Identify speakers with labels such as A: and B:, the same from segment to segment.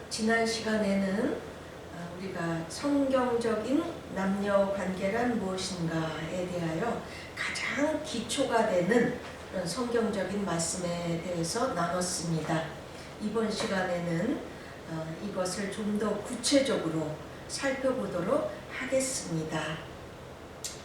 A: 지난 시간에는 우리가 성경적인 남녀 관계란 무엇인가에 대하여 가장 기초가 되는 그런 성경적인 말씀에 대해서 나눴습니다. 이번 시간에는 이것을 좀 더 구체적으로 살펴보도록 하겠습니다.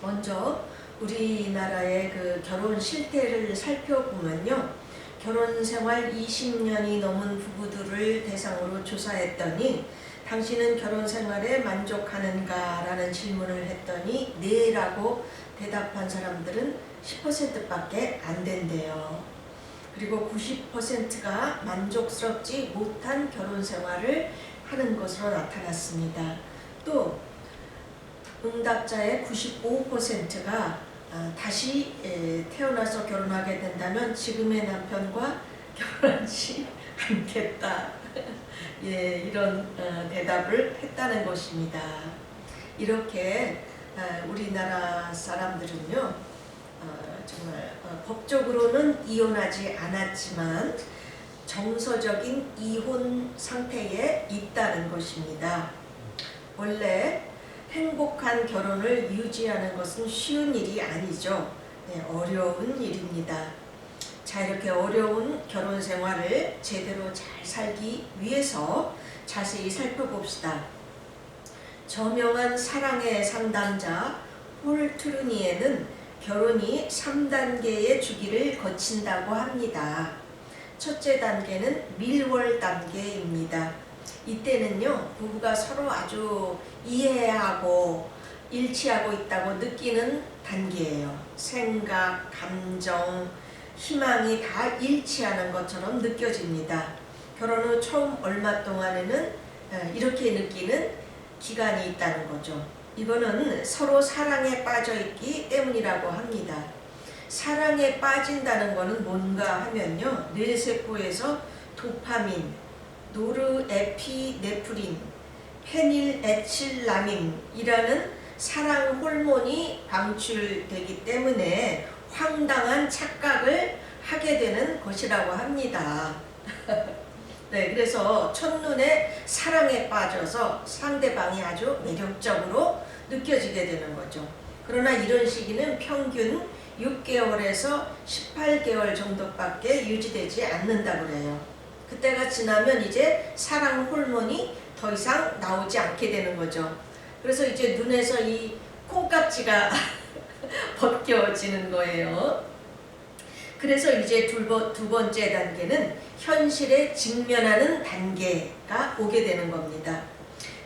A: 먼저 우리나라의 그 결혼 실태를 살펴보면요, 결혼 생활 20년이 넘은 부부들을 대상으로 조사했더니 당신은 결혼 생활에 만족하는가? 라는 질문을 했더니 네 라고 대답한 사람들은 10%밖에 안 된대요. 그리고 90%가 만족스럽지 못한 결혼 생활을 하는 것으로 나타났습니다. 또 응답자의 95%가 다시 태어나서 결혼하게 된다면 지금의 남편과 결혼하지 않겠다. 이런 대답을 했다는 것입니다. 이렇게 우리나라 사람들은요, 정말 법적으로는 이혼하지 않았지만 정서적인 이혼 상태에 있다는 것입니다. 원래 행복한 결혼을 유지하는 것은 쉬운 일이 아니죠. 어려운 일입니다. 자, 이렇게 어려운 결혼 생활을 제대로 잘 살기 위해서 자세히 살펴봅시다. 저명한 사랑의 상담자 폴 트루니에는 결혼이 3단계의 주기를 거친다고 합니다. 첫째 단계는 밀월 단계입니다. 이때는요, 부부가 서로 아주 이해하고 일치하고 있다고 느끼는 단계예요. 생각, 감정, 희망이 다 일치하는 것처럼 느껴집니다. 결혼 후 처음 얼마 동안에는 이렇게 느끼는 기간이 있다는 거죠. 이거는 서로 사랑에 빠져 있기 때문이라고 합니다. 사랑에 빠진다는 것은 뭔가 하면요, 뇌세포에서 도파민, 노르에피네프린, 페닐에틸라민이라는 사랑 호르몬이 방출되기 때문에 황당한 착각을 하게 되는 것이라고 합니다. 네, 그래서 첫눈에 사랑에 빠져서 상대방이 아주 매력적으로 느껴지게 되는 거죠. 그러나 이런 시기는 평균 6개월에서 18개월 정도밖에 유지되지 않는다고 그래요. 그때가 지나면 이제 사랑 호르몬이 더 이상 나오지 않게 되는 거죠. 그래서 이제 눈에서 이 콩깍지가 벗겨지는 거예요. 그래서 이제 두 번째 단계는 현실에 직면하는 단계가 오게 되는 겁니다.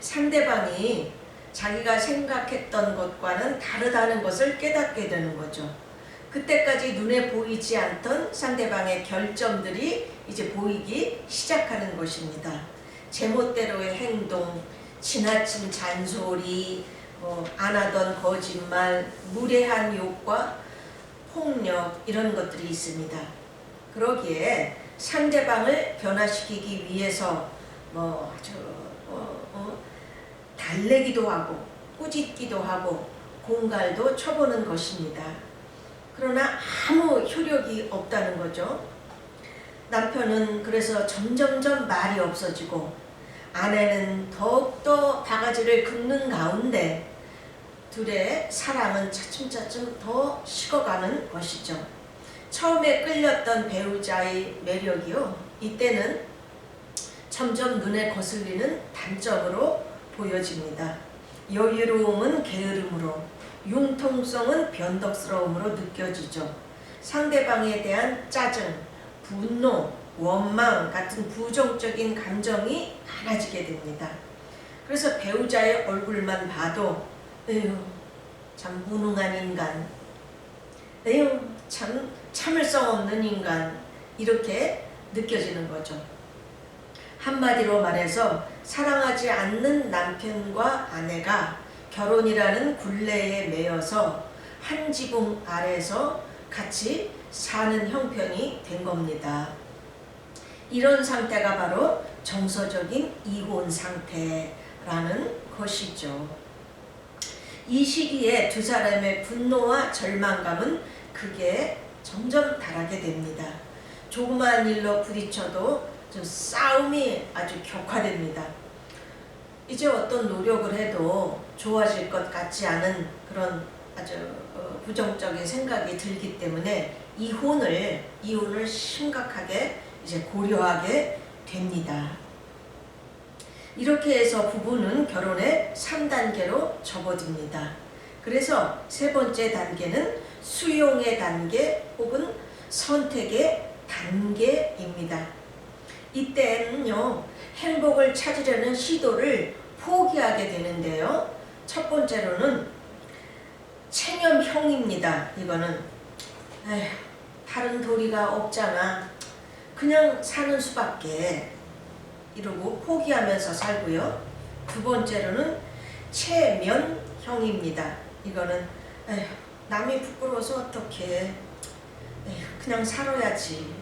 A: 상대방이 자기가 생각했던 것과는 다르다는 것을 깨닫게 되는 거죠. 그때까지 눈에 보이지 않던 상대방의 결점들이 이제 보이기 시작하는 것입니다. 제멋대로의 행동, 지나친 잔소리, 안 하던 거짓말, 무례한 욕과 폭력, 이런 것들이 있습니다. 그러기에 상대방을 변화시키기 위해서 아주 달래기도 하고 꾸짖기도 하고 공갈도 쳐보는 것입니다. 그러나 아무 효력이 없다는 거죠. 남편은 그래서 점점점 말이 없어지고 아내는 더욱더 바가지를 긁는 가운데 둘의 사랑은 차츰차츰 더 식어가는 것이죠. 처음에 끌렸던 배우자의 매력이요, 이때는 점점 눈에 거슬리는 단점으로 보여집니다. 여유로움은 게으름으로, 융통성은 변덕스러움으로 느껴지죠. 상대방에 대한 짜증, 분노, 원망 같은 부정적인 감정이 많아지게 됩니다. 그래서 배우자의 얼굴만 봐도 에휴, 참 무능한 인간, 에휴, 참 참을성 없는 인간, 이렇게 느껴지는 거죠. 한마디로 말해서 사랑하지 않는 남편과 아내가 결혼이라는 굴레에 매여서 한 지붕 아래서 같이 사는 형편이 된 겁니다. 이런 상태가 바로 정서적인 이혼 상태라는 것이죠. 이 시기에 두 사람의 분노와 절망감은 극에 점점 달하게 됩니다. 조그마한 일로 부딪혀도 싸움이 아주 격화됩니다. 이제 어떤 노력을 해도 좋아질 것 같지 않은 그런 아주 부정적인 생각이 들기 때문에 이혼을 심각하게 이제 고려하게 됩니다. 이렇게 해서 부부는 결혼의 3단계로 접어듭니다. 그래서 세 번째 단계는 수용의 단계 혹은 선택의 단계입니다. 이때는요, 행복을 찾으려는 시도를 포기하게 되는데요. 첫 번째로는 체념형입니다. 이거는 에휴, 다른 도리가 없잖아. 그냥 사는 수밖에 이러고 포기하면서 살고요. 두 번째로는 체면형입니다. 이거는 에휴, 남이 부끄러워서 어떡해. 에휴, 그냥 살아야지.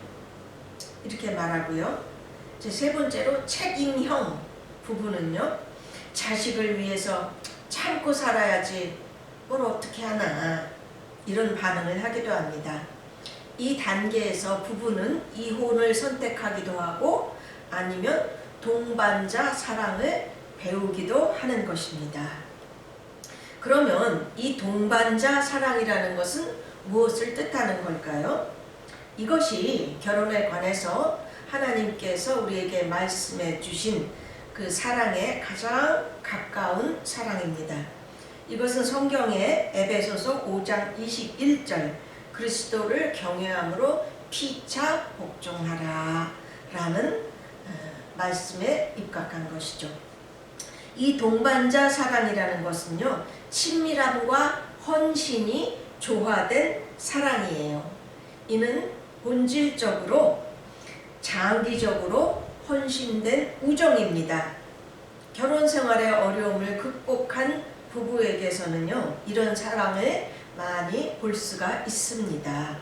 A: 이렇게 말하고요. 이제 세 번째로 책임형 부부는요. 자식을 위해서 참고 살아야지 뭘 어떻게 하나 이런 반응을 하기도 합니다. 이 단계에서 부부는 이혼을 선택하기도 하고 아니면 동반자 사랑을 배우기도 하는 것입니다. 그러면 이 동반자 사랑이라는 것은 무엇을 뜻하는 걸까요? 이것이 결혼에 관해서 하나님께서 우리에게 말씀해 주신 그 사랑에 가장 가까운 사랑입니다. 이것은 성경의 에베소서 5장 21절 그리스도를 경외함으로 피차 복종하라 라는 말씀에 입각한 것이죠. 이 동반자 사랑이라는 것은요, 친밀함과 헌신이 조화된 사랑이에요. 이는 본질적으로 장기적으로 헌신된 우정입니다. 결혼 생활의 어려움을 극복한 부부에게서는요, 이런 사랑을 많이 볼 수가 있습니다.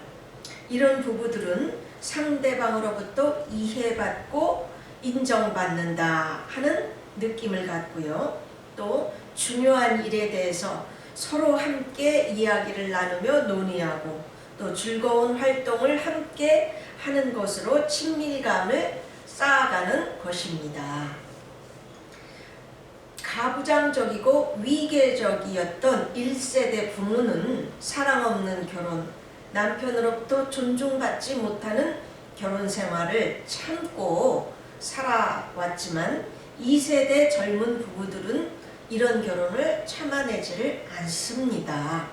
A: 이런 부부들은 상대방으로부터 이해받고 인정받는다 하는 느낌을 갖고요. 또 중요한 일에 대해서 서로 함께 이야기를 나누며 논의하고 또 즐거운 활동을 함께 하는 것으로 친밀감을 쌓아가는 것입니다. 가부장적이고 위계적이었던 1세대 부모는 사랑 없는 결혼, 남편으로부터 존중받지 못하는 결혼 생활을 참고 살아왔지만 2세대 젊은 부부들은 이런 결혼을 참아내지를 않습니다.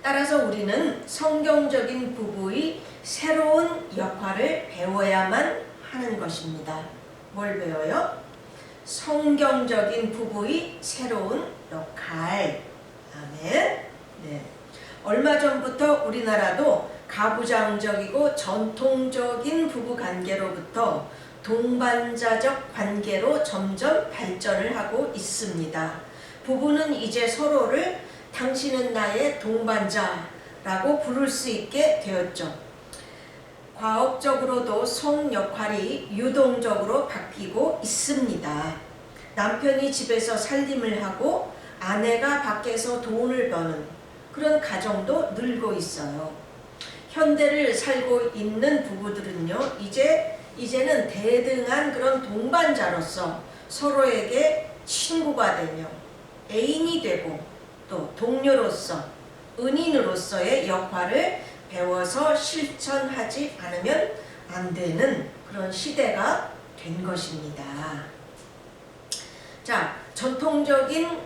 A: 따라서 우리는 성경적인 부부의 새로운 역할을 배워야만 하는 것입니다. 뭘 배워요? 성경적인 부부의 새로운 역할. 아멘. 네. 얼마 전부터 우리나라도 가부장적이고 전통적인 부부 관계로부터 동반자적 관계로 점점 발전을 하고 있습니다. 부부는 이제 서로를 당신은 나의 동반자라고 부를 수 있게 되었죠. 과학적으로도 성 역할이 유동적으로 바뀌고 있습니다. 남편이 집에서 살림을 하고 아내가 밖에서 돈을 버는 그런 가정도 늘고 있어요. 현대를 살고 있는 부부들은요, 이제는 대등한 그런 동반자로서 서로에게 친구가 되며 애인이 되고 또 동료로서 은인으로서의 역할을 배워서 실천하지 않으면 안 되는 그런 시대가 된 것입니다. 자, 전통적인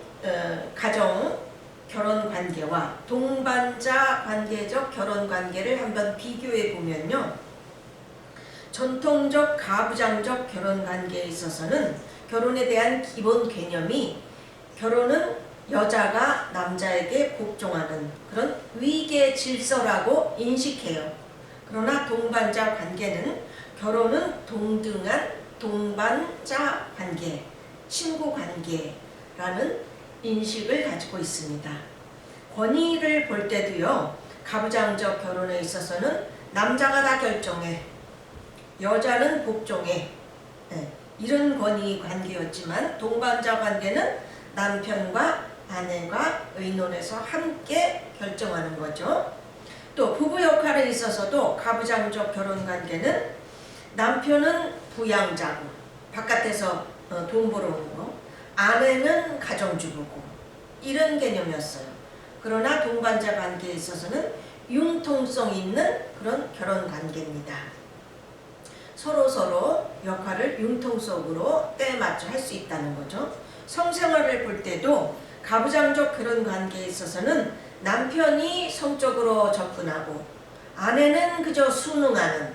A: 가정 결혼 관계와 동반자 관계적 결혼 관계를 한번 비교해 보면요. 전통적 가부장적 결혼 관계에 있어서는 결혼에 대한 기본 개념이 결혼은 여자가 남자에게 복종하는 그런 위계 질서라고 인식해요. 그러나 동반자 관계는 결혼은 동등한 동반자 관계, 친구 관계라는 인식을 가지고 있습니다. 권위를 볼 때도요, 가부장적 결혼에 있어서는 남자가 다 결정해, 여자는 복종해, 이런 권위 관계였지만 동반자 관계는 남편과 아내가 의논해서 함께 결정하는 거죠. 또 부부 역할에 있어서도 가부장적 결혼 관계는 남편은 부양자고 바깥에서 돈 벌어오는 거, 아내는 가정주부고 이런 개념이었어요. 그러나 동반자 관계에 있어서는 융통성 있는 그런 결혼 관계입니다. 서로 역할을 융통성으로 때에 맞춰 할 수 있다는 거죠. 성생활을 볼 때도 가부장적 결혼 관계에 있어서는 남편이 성적으로 접근하고 아내는 그저 순응하는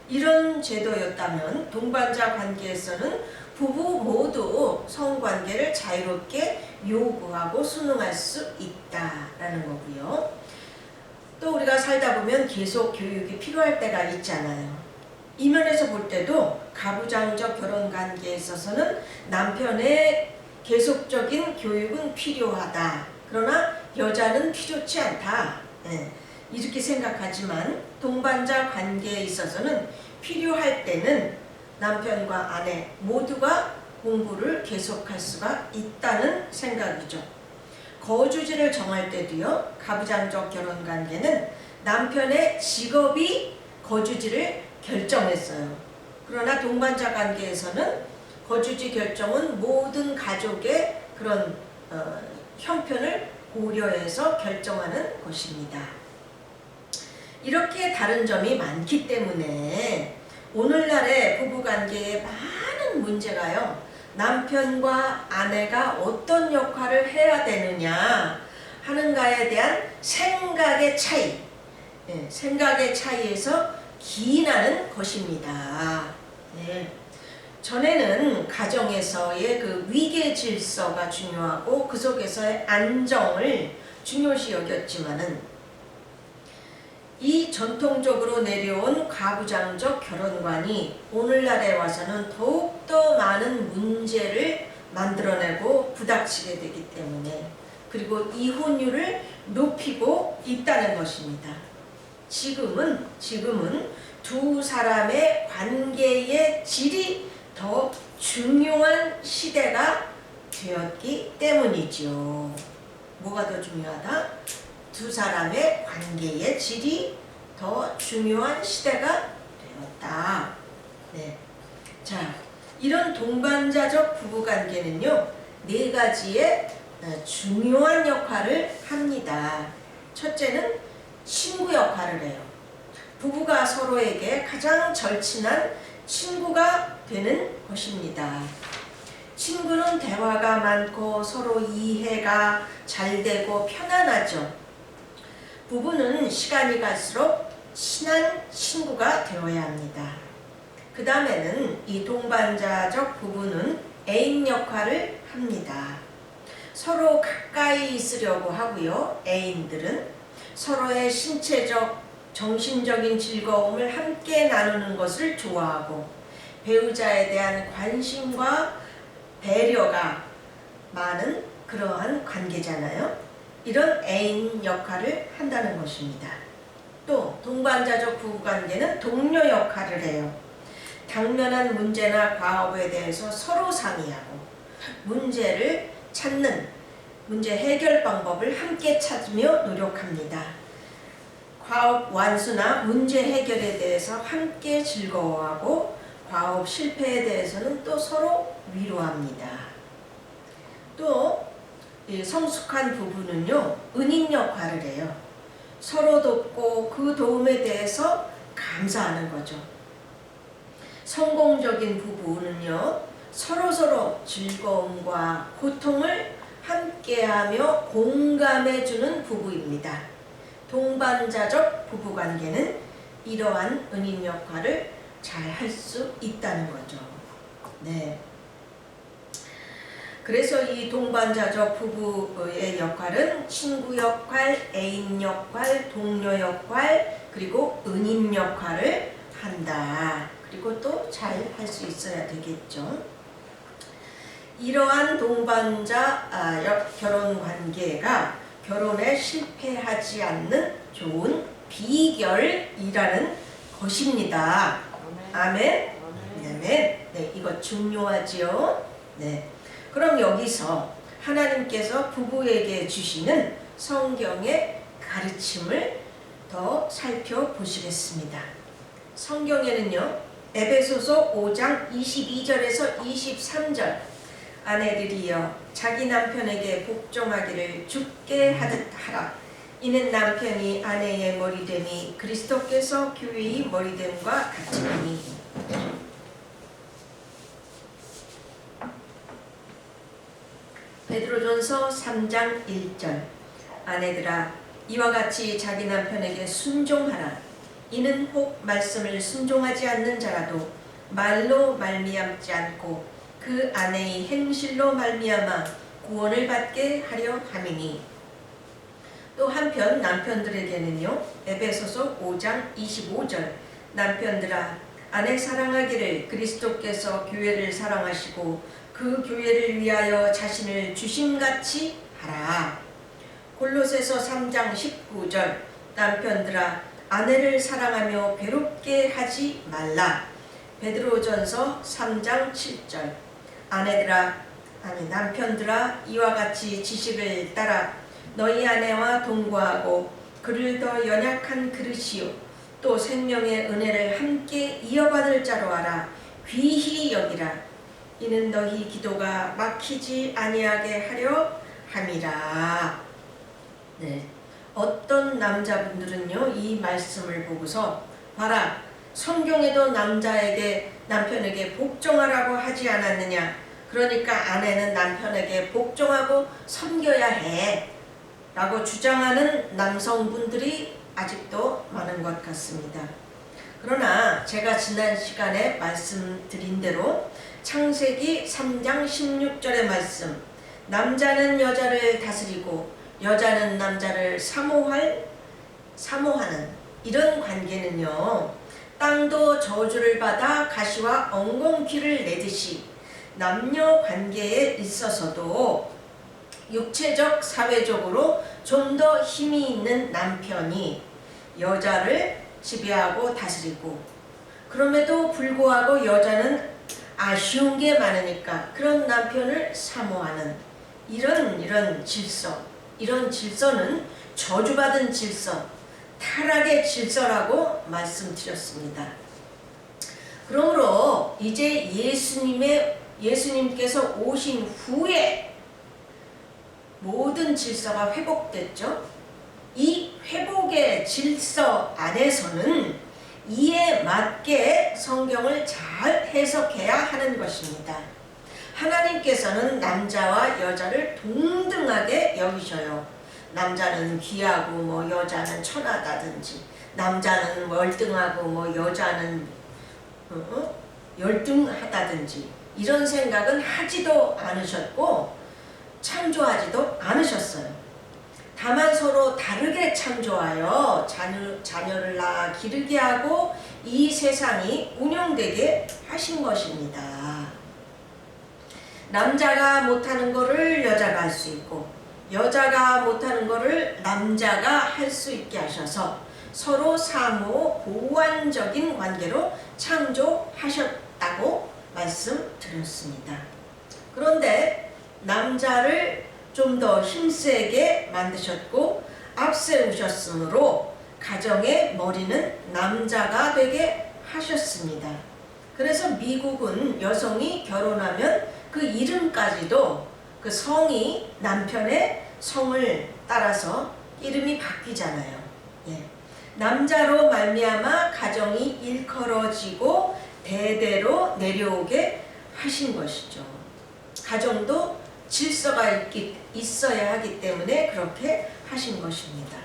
A: 이런 제도였다면, 동반자 관계에서는 부부 모두 성관계를 자유롭게 요구하고 순응할 수 있다라는 거고요. 또 우리가 살다 보면 계속 교육이 필요할 때가 있잖아요. 이 면에서 볼 때도 가부장적 결혼 관계에 있어서는 남편의 계속적인 교육은 필요하다. 그러나 여자는 필요치 않다. 이렇게 생각하지만 동반자 관계에 있어서는 필요할 때는 남편과 아내 모두가 공부를 계속할 수가 있다는 생각이죠. 거주지를 정할 때도요, 가부장적 결혼 관계는 남편의 직업이 거주지를 결정했어요. 그러나 동반자 관계에서는 거주지 결정은 모든 가족의 그런 형편을 고려해서 결정하는 것입니다. 이렇게 다른 점이 많기 때문에 오늘날의 부부관계에 많은 문제가요, 남편과 아내가 어떤 역할을 해야 되느냐 하는가에 대한 생각의 차이, 생각의 차이에서 기인하는 것입니다. 전에는 가정에서의 그 위계 질서가 중요하고 그 속에서의 안정을 중요시 여겼지만은, 이 전통적으로 내려온 가부장적 결혼관이 오늘날에 와서는 더욱더 많은 문제를 만들어내고 부닥치게 되기 때문에, 그리고 이혼율을 높이고 있다는 것입니다. 지금은 두 사람의 관계의 질이 더 중요한 시대가 되었기 때문이죠. 뭐가 더 중요하다? 두 사람의 관계의 질이 더 중요한 시대가 되었다. 자, 이런 동반자적 부부관계는요, 4가지의 중요한 역할을 합니다. 첫째는 친구 역할을 해요. 부부가 서로에게 가장 절친한 친구가 되는 것입니다. 친구는 대화가 많고 서로 이해가 잘 되고 편안하죠. 부부는 시간이 갈수록 친한 친구가 되어야 합니다. 그 다음에는 이 동반자적 부부는 애인 역할을 합니다. 서로 가까이 있으려고 하고요. 애인들은 서로의 신체적, 정신적인 즐거움을 함께 나누는 것을 좋아하고 배우자에 대한 관심과 배려가 많은 그러한 관계잖아요. 이런 애인 역할을 한다는 것입니다. 또 동반자적 부부관계는 동료 역할을 해요. 당면한 문제나 과업에 대해서 서로 상의하고 문제를 찾는, 문제 해결 방법을 함께 찾으며 노력합니다. 과업 완수나 문제 해결에 대해서 함께 즐거워하고 과업 실패에 대해서는 또 서로 위로합니다. 또 성숙한 부부는요, 은인 역할을 해요. 서로 돕고 그 도움에 대해서 감사하는 거죠. 성공적인 부부는요, 서로서로 즐거움과 고통을 함께하며 공감해주는 부부입니다. 동반자적 부부관계는 이러한 은인 역할을 잘 할 수 있다는 거죠. 그래서 이 동반자적 부부의 역할은 친구 역할, 애인 역할, 동료 역할, 그리고 은인 역할을 한다. 그리고 또 잘 할 수 있어야 되겠죠. 이러한 동반자 결혼 관계가 결혼에 실패하지 않는 좋은 비결이라는 것입니다. 아멘. 이거 중요하지요. 그럼 여기서 하나님께서 부부에게 주시는 성경의 가르침을 더 살펴보시겠습니다. 성경에는요, 에베소서 5장 22절에서 23절. 아내들이여 자기 남편에게 복종하기를 주께 하듯 하라. 이는 남편이 아내의 머리됨이 그리스도께서 교회의 머리됨과 같으니. 베드로전서 3장 1절. 아내들아 이와 같이 자기 남편에게 순종하라. 이는 혹 말씀을 순종하지 않는 자라도 말로 말미암지 않고 그 아내의 행실로 말미암아 구원을 받게 하려 함이니. 또 한편 남편들에게는요. 에베소서 5장 25절. 남편들아 아내 사랑하기를 그리스도께서 교회를 사랑하시고 그 교회를 위하여 자신을 주심같이 하라. 골로새서 3장 19절. 남편들아 아내를 사랑하며 괴롭게 하지 말라. 베드로전서 3장 7절. 남편들아 이와 같이 지식을 따라 너희 아내와 동거하고 그를 더 연약한 그릇이요 또 생명의 은혜를 함께 이어받을 자로 알아 귀히 여기라. 이는 너희 기도가 막히지 아니하게 하려 함이라. 네. 어떤 남자분들은요 이 말씀을 보고서 봐라 성경에도 남편에게 복종하라고 하지 않았느냐. 그러니까 아내는 남편에게 복종하고 섬겨야 해 라고 주장하는 남성분들이 아직도 많은 것 같습니다. 그러나 제가 지난 시간에 말씀드린 대로 창세기 3장 16절의 말씀, 남자는 여자를 다스리고 여자는 남자를 사모하는 이런 관계는요, 땅도 저주를 받아 가시와 엉겅퀴를 내듯이 남녀 관계에 있어서도 육체적, 사회적으로 좀 더 힘이 있는 남편이 여자를 지배하고 다스리고, 그럼에도 불구하고 여자는 아쉬운 게 많으니까 그런 남편을 사모하는 이런 질서, 이런 질서는 저주받은 질서, 타락의 질서라고 말씀드렸습니다. 그러므로 이제 예수님께서 오신 후에 모든 질서가 회복됐죠. 이 회복의 질서 안에서는 이에 맞게 성경을 잘 해석해야 하는 것입니다. 하나님께서는 남자와 여자를 동등하게 여기셔요. 남자는 귀하고 여자는 천하다든지, 남자는 월등하고 여자는 열등하다든지 이런 생각은 하지도 않으셨고 창조하지도 않으셨어요. 다만 서로 다르게 창조하여 자녀를 낳아 기르게 하고 이 세상이 운영되게 하신 것입니다. 남자가 못하는 거를 여자가 할 수 있고 여자가 못하는 거를 남자가 할 수 있게 하셔서 서로 상호 보완적인 관계로 창조하셨다고 말씀드렸습니다. 그런데 남자를 좀 더 힘세게 만드셨고 앞세우셨으므로 가정의 머리는 남자가 되게 하셨습니다. 그래서 미국은 여성이 결혼하면 그 이름까지도 그 성이 남편의 성을 따라서 이름이 바뀌잖아요. 예. 남자로 말미암아 가정이 일컬어지고 대대로 내려오게 하신 것이죠. 가정도 질서가 있어야 하기 때문에 그렇게 하신 것입니다.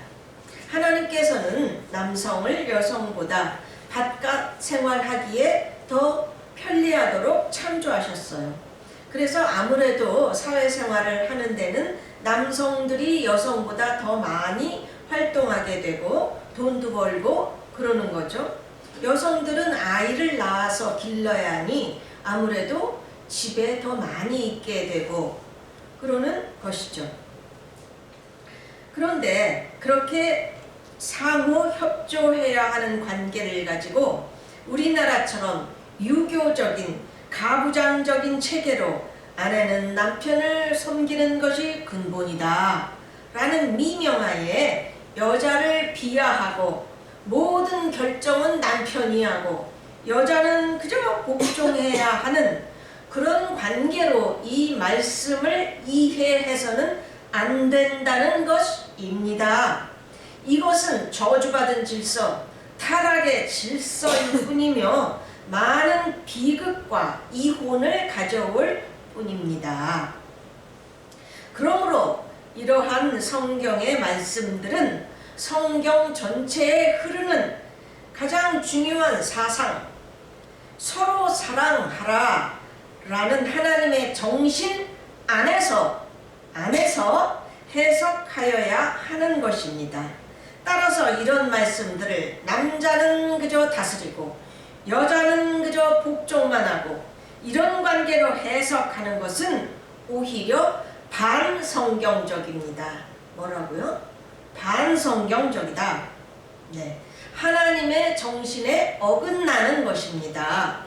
A: 하나님께서는 남성을 여성보다 바깥 생활하기에 더 편리하도록 창조하셨어요. 그래서 아무래도 사회생활을 하는 데는 남성들이 여성보다 더 많이 활동하게 되고 돈도 벌고 그러는 거죠. 여성들은 아이를 낳아서 길러야 하니 아무래도 집에 더 많이 있게 되고 그러는 것이죠. 그런데 그렇게 상호 협조해야 하는 관계를 가지고 우리나라처럼 유교적인 가부장적인 체계로 아내는 남편을 섬기는 것이 근본이다 라는 미명하에 여자를 비하하고 모든 결정은 남편이 하고 여자는 그저 복종해야 하는 그런 관계로 이 말씀을 이해해서는 안 된다는 것입니다. 이것은 저주받은 질서, 타락의 질서일 뿐이며 많은 비극과 이혼을 가져올 뿐입니다. 그러므로 이러한 성경의 말씀들은 성경 전체에 흐르는 가장 중요한 사상, 서로 사랑하라 라는 하나님의 정신 안에서 해석하여야 하는 것입니다. 따라서 이런 말씀들을 남자는 그저 다스리고 여자는 그저 복종만 하고 이런 관계로 해석하는 것은 오히려 반성경적입니다. 뭐라고요? 반성경적이다. 네. 하나님의 정신에 어긋나는 것입니다.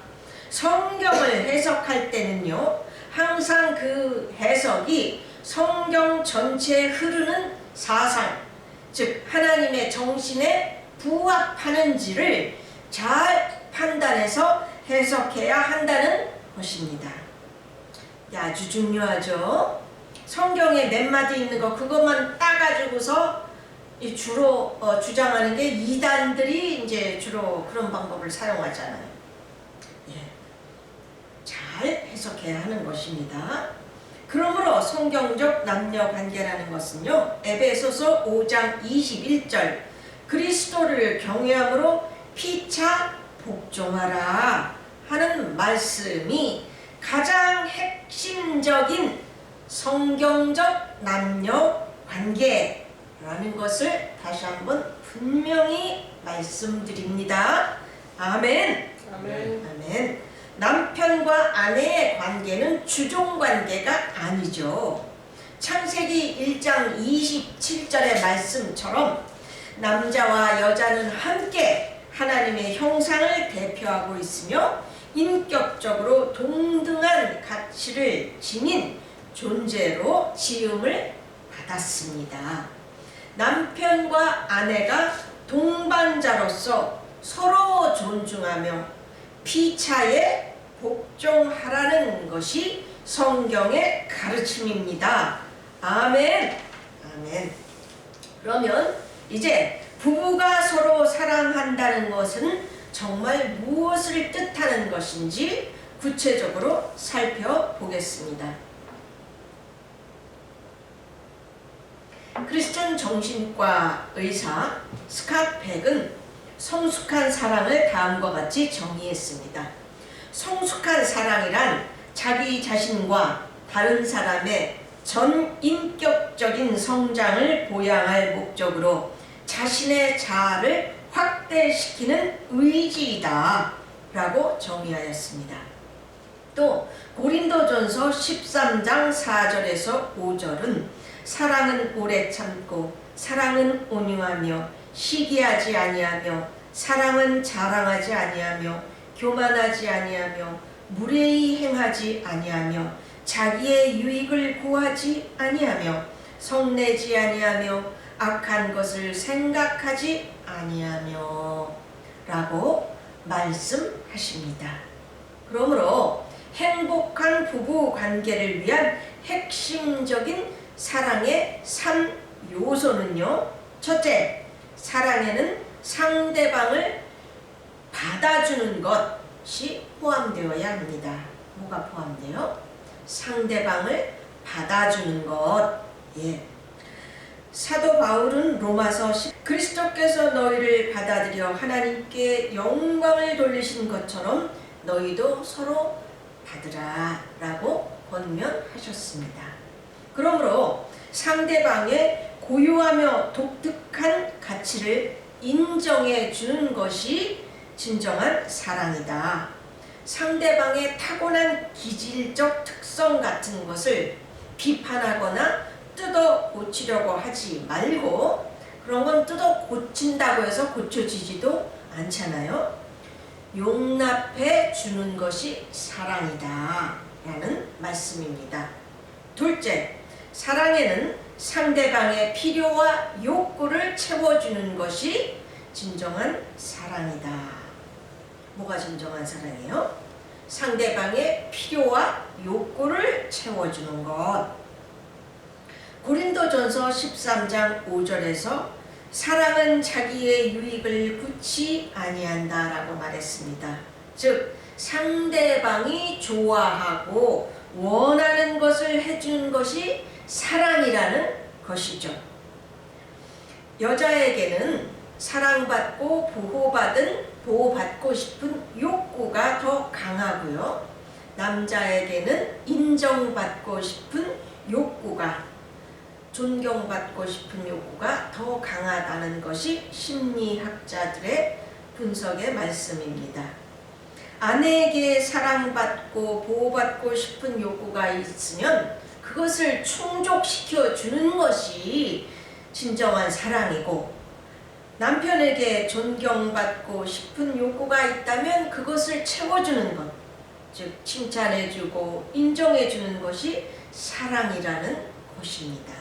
A: 성경을 해석할 때는요, 항상 그 해석이 성경 전체에 흐르는 사상, 즉 하나님의 정신에 부합하는지를 잘 판단해서 해석해야 한다는 것입니다. 아주 중요하죠. 성경에 몇 마디 있는 거 그것만 따가지고서 주로 주장하는 게 이단들이 이제 주로 그런 방법을 사용하잖아요. 예. 잘 해석해야 하는 것입니다. 그러므로 성경적 남녀 관계라는 것은요, 에베소서 5장 21절 그리스도를 경외함으로 피차 복종하라 하는 말씀이 가장 핵심적인 성경적 남녀 관계라는 것을 다시 한번 분명히 말씀드립니다. 아멘.
B: 아멘.
A: 아멘. 남편과 아내의 관계는 주종관계가 아니죠. 창세기 1장 27절의 말씀처럼 남자와 여자는 함께 하나님의 형상을 대표하고 있으며 인격적으로 동등한 가치를 지닌 존재로 지음을 받았습니다. 남편과 아내가 동반자로서 서로 존중하며 피차에 복종하라는 것이 성경의 가르침입니다. 아멘. 아멘. 그러면 이제 부부가 서로 사랑한다는 것은 정말 무엇을 뜻하는 것인지 구체적으로 살펴보겠습니다. 크리스천 정신과 의사 스캇 백은 성숙한 사랑을 다음과 같이 정의했습니다. 성숙한 사랑이란 자기 자신과 다른 사람의 전인격적인 성장을 보양할 목적으로 자신의 자아를 확대시키는 의지이다 라고 정의하였습니다. 또 고린도전서 13장 4절에서 5절은 사랑은 오래 참고 사랑은 온유하며 시기하지 아니하며 사랑은 자랑하지 아니하며 교만하지 아니하며 무례히 행하지 아니하며 자기의 유익을 구하지 아니하며 성내지 아니하며 악한 것을 생각하지 아니하며 라고 말씀하십니다. 그러므로 행복한 부부 관계를 위한 핵심적인 사랑의 3요소는요. 첫째, 사랑에는 상대방을 받아주는 것이 포함되어야 합니다. 뭐가 포함돼요? 상대방을 받아주는 것. 예. 사도 바울은 로마서 그리스도께서 너희를 받아들여 하나님께 영광을 돌리신 것처럼 너희도 서로 받으라 라고 권면하셨습니다. 그러므로 상대방의 고유하며 독특한 가치를 인정해 주는 것이 진정한 사랑이다. 상대방의 타고난 기질적 특성 같은 것을 비판하거나 뜯어 고치려고 하지 말고, 그런 건 뜯어 고친다고 해서 고쳐지지도 않잖아요. 용납해 주는 것이 사랑이다 라는 말씀입니다. 둘째, 사랑에는 상대방의 필요와 욕구를 채워주는 것이 진정한 사랑이다. 뭐가 진정한 사랑이에요? 상대방의 필요와 욕구를 채워주는 것. 고린도전서 13장 5절에서 사랑은 자기의 유익을 구치 아니한다 라고 말했습니다. 즉 상대방이 좋아하고 원하는 것을 해주는 것이 사랑이라는 것이죠. 여자에게는 사랑받고 보호받고 싶은 욕구가 더 강하고요. 남자에게는 인정받고 싶은 욕구가, 존경받고 싶은 욕구가 더 강하다는 것이 심리학자들의 분석의 말씀입니다. 아내에게 사랑받고 보호받고 싶은 욕구가 있으면 그것을 충족시켜 주는 것이 진정한 사랑이고, 남편에게 존경받고 싶은 욕구가 있다면 그것을 채워주는 것, 즉 칭찬해주고 인정해주는 것이 사랑이라는 것입니다.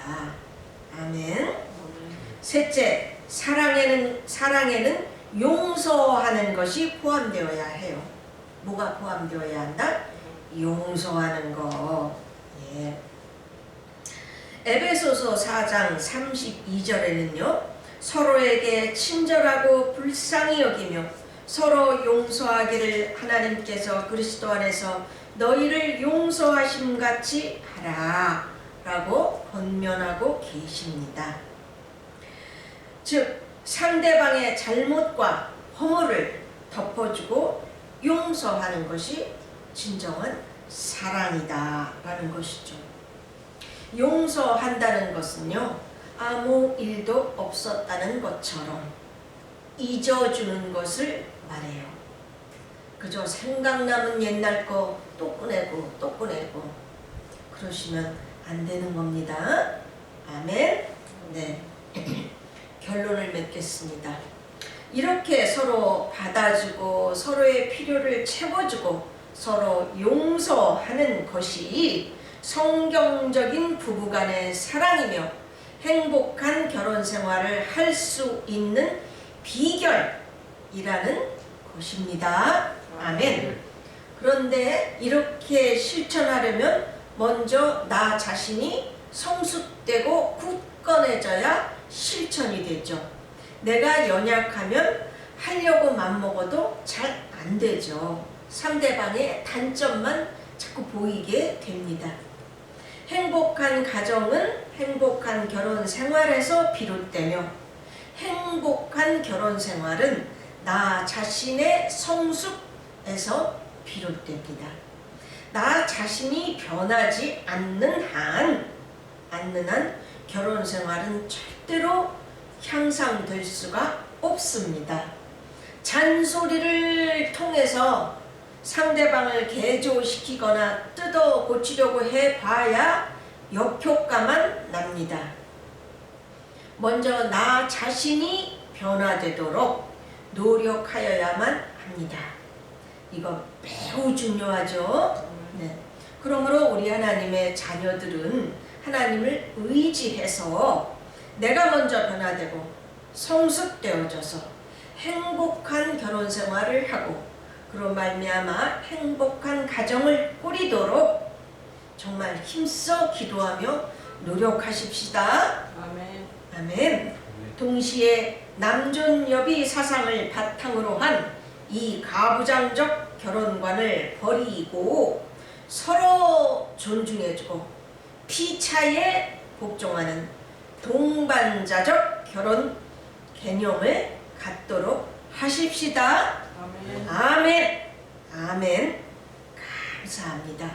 A: 아멘. 셋째, 사랑에는 용서하는 것이 포함되어야 해요. 뭐가 포함되어야 한다? 용서하는 것. 예. 에베소서 4장 32절에는요. 서로에게 친절하고 불쌍히 여기며 서로 용서하기를 하나님께서 그리스도 안에서 너희를 용서하심같이 하라 라고 권면하고 계십니다. 즉 상대방의 잘못과 허물을 덮어주고 용서하는 것이 진정한 사랑이다 라는 것이죠. 용서한다는 것은요, 아무 일도 없었다는 것처럼 잊어주는 것을 말해요. 그저 생각나면 옛날 거 또 꺼내고 또 꺼내고 그러시면 안 되는 겁니다. 아멘. 네. 결론을 맺겠습니다. 이렇게 서로 받아주고 서로의 필요를 채워주고 서로 용서하는 것이 성경적인 부부간의 사랑이며 행복한 결혼 생활을 할 수 있는 비결이라는 것입니다. 아멘. 그런데 이렇게 실천하려면 먼저 나 자신이 성숙되고 굳건해져야 실천이 되죠. 내가 연약하면 하려고 맘먹어도 잘 안 되죠. 상대방의 단점만 자꾸 보이게 됩니다. 행복한 가정은 행복한 결혼 생활에서 비롯되며 행복한 결혼 생활은 나 자신의 성숙에서 비롯됩니다. 나 자신이 변하지 않는 한 결혼 생활은 절대로 향상될 수가 없습니다. 잔소리를 통해서 상대방을 개조시키거나 뜯어 고치려고 해봐야 역효과만 납니다. 먼저 나 자신이 변화되도록 노력하여야만 합니다. 이거 매우 중요하죠. 네. 그러므로 우리 하나님의 자녀들은 하나님을 의지해서 내가 먼저 변화되고 성숙되어져서 행복한 결혼 생활을 하고 그로 말미암아 행복한 가정을 꾸리도록 정말 힘써 기도하며 노력하십시다.
B: 아멘.
A: 아멘. 동시에 남존여비 사상을 바탕으로 한 이 가부장적 결혼관을 버리고 서로 존중해주고 피차에 복종하는 동반자적 결혼 개념을 갖도록 하십시다.
B: 아멘.
A: 아멘. 아멘. 감사합니다.